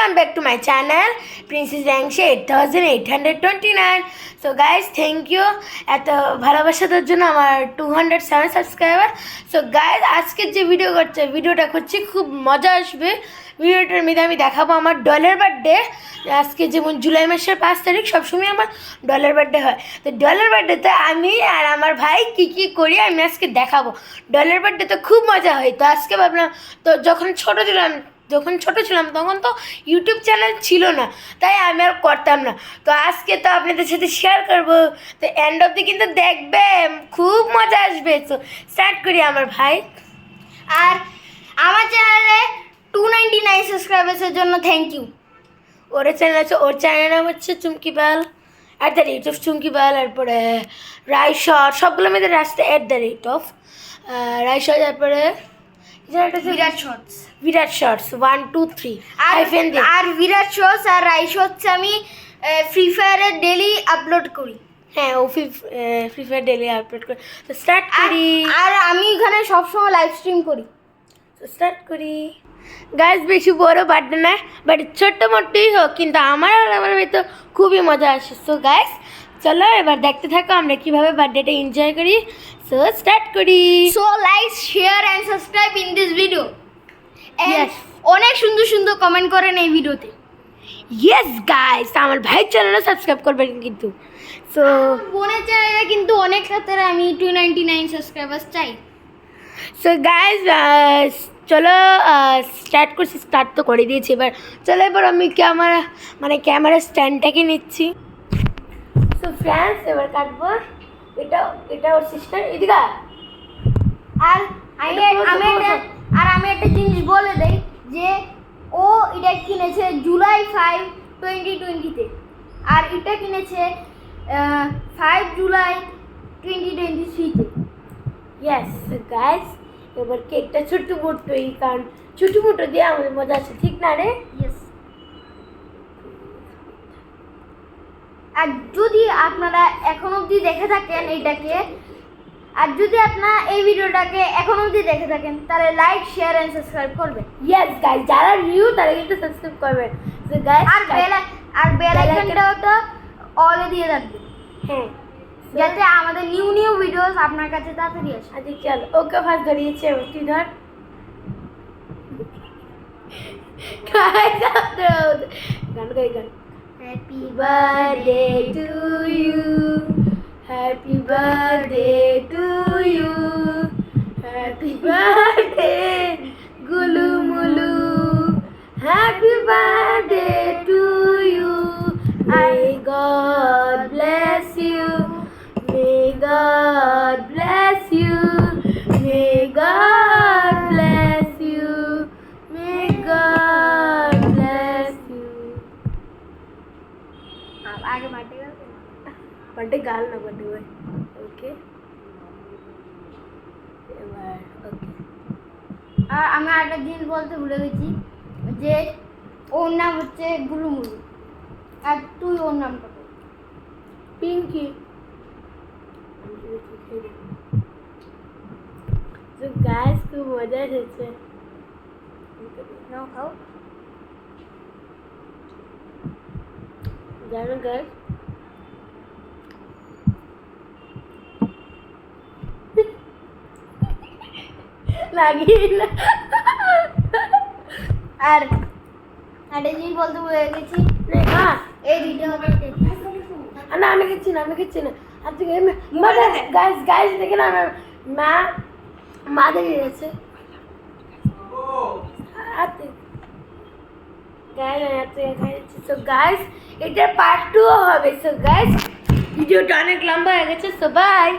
welcome back to my channel Princess Rangshe 8829. So guys, thank you এত ভালোবাসা দেওয়ার জন্য আমার 207 সাবস্ক্রাইবার. সো গাইজ আজকে যে ভিডিওটা করছি খুব মজা আসবে. ভিডিওটার মধ্যে আমি দেখাবো আমার ডলের বার্থডে. আজকে যেমন জুলাই মাসের 5 তারিখ সবসময় আমার ডলের বার্থডে হয়. তো ডলের বার্থডেতে আমি আর আমার ভাই কী করি আমি আজকে দেখাবো. ডলের বার্থডেতে খুব মজা হয়. তো আজকে ভাবলাম, তো যখন ছোটো ছিলাম তখন তো ইউটিউব চ্যানেল ছিল না, তাই আমি আর করতাম না. তো আজকে তো আপনাদের সাথে শেয়ার করবো. তো এন্ড অবধি কিন্তু দেখবে, খুব মজা আসবে. তো স্টার্ট করি আমার ভাই. আর আমার চ্যানেলে 299 সাবস্ক্রাইবার্সের জন্য থ্যাংক ইউ. ওর চ্যানেল আছে, ওর চ্যানেল নাম হচ্ছে চুমকিপাল @, চুমকিপাল. তারপরে রাইশর, সবগুলো মেয়েদের রাস্তা @ রাইশর. তারপরে বিরাট শর্টস 1 2 3 আর বিরাট শর্টস আর রাইস হচ্ছে আমি ফ্রি ফায়ারে ডেলি আপলোড করি. হ্যাঁ, ও ফ্রি ফায়ার ডেলি আপলোড করে. তো স্টার্ট করি. আর আমি এখানে সবসময় লাইভ স্ট্রিম করি. তো স্টার্ট করি. গাইজ বেশি বড় বার্থডে না, বাট ছোট্ট মোটই হোক, কিন্তু আমার তো খুবই মজা আসে. সো গাইজ চলো এবার দেখতে থাকো আমরা কীভাবে বার্থডেটা এনজয় করি. সো স্টার্ট করি. So like, share and subscribe in this video. Yes. অনেক সুন্দর কমেন্ট করেন এই ভিডিওতে. ইয়েস গাইজ, আমার ভাই চ্যানেলও সাবস্ক্রাইব করবেন কিন্তু. সো বোনের চ্যানেলে কিন্তু অনেক ক্ষেত্রে আমি 299 সাবস্ক্রাইবার্স চাই. সো গাইজ চলো স্টার্ট তো করে দিয়েছি. চলো এবার আমি ক্যামেরা স্ট্যান্ডটাকে নিচ্ছি. সো ফ্রেন্ডস এবার কাটবো. এটা ওর সিস্টার এদিকা. আর আমি একটা জিনিস বলে দেই যে ও এটা কিনেছে জুলাই 5, 2020-তে, আর এটা কিনেছে 5 জুলাই 2023-তে. ইয়েস গাইজ, এবার কেকটা ছোট্ট মোটোই, কারণ ছোট্ট মোটো দিয়ে আমাদের মজা আছে, ঠিক না রে? ইয়েস. আর যদি আপনারা এখন অবধি দেখে থাকেন এইটাকে, আর যদি আপনারা এই ভিডিওটাকে এখন অবধি দেখে থাকেন, তাহলে লাইক, শেয়ার এন্ড সাবস্ক্রাইব করবেন. ইয়েস গাইজ, যারা নিউ তারা কিন্তু সাবস্ক্রাইব করবেন. সো গাইজ আর বেল আইকনটাও তো অলে দিয়ে রাখবেন. হ্যাঁ, যাতে আমাদের নিউ ভিডিওস আপনার কাছে তাড়াতাড়ি আসে. আচ্ছা চল, ওকে ফার্স্ট ধরিয়েছে, তুই ধর. গান গাই. Happy birthday to you, happy birthday to you, happy birthday Gulu Mulu, happy birthday to you. May God bless you, may God bless you, may God bless you, may God bless you. আগে birthday girl না birthday boy. ওকে এবার ওকে. আর আমি একটা জিনিস বলতে ভুলে গেছি যে ওর নাম হচ্ছে গুলুমুলু, আর তুই ওর নামটা বল. পিঙ্কি. তো গাইস খুব মজা এসেছে. নাও খাও. জানো গাইস, লাগিয়ে না. আর একটা জিনিস বলতে ভুলে গেছি, হ্যাঁ এই ভিডিও হবে না, আমি খেচ্ছি না. আজকে গাইস দেখে না, আমার মা দেখে গেছে. সো গাইস এটার পার্ট 2 হবে. সো গাইস ভিডিওটা অনেক লম্বা হয়ে গেছে. So by.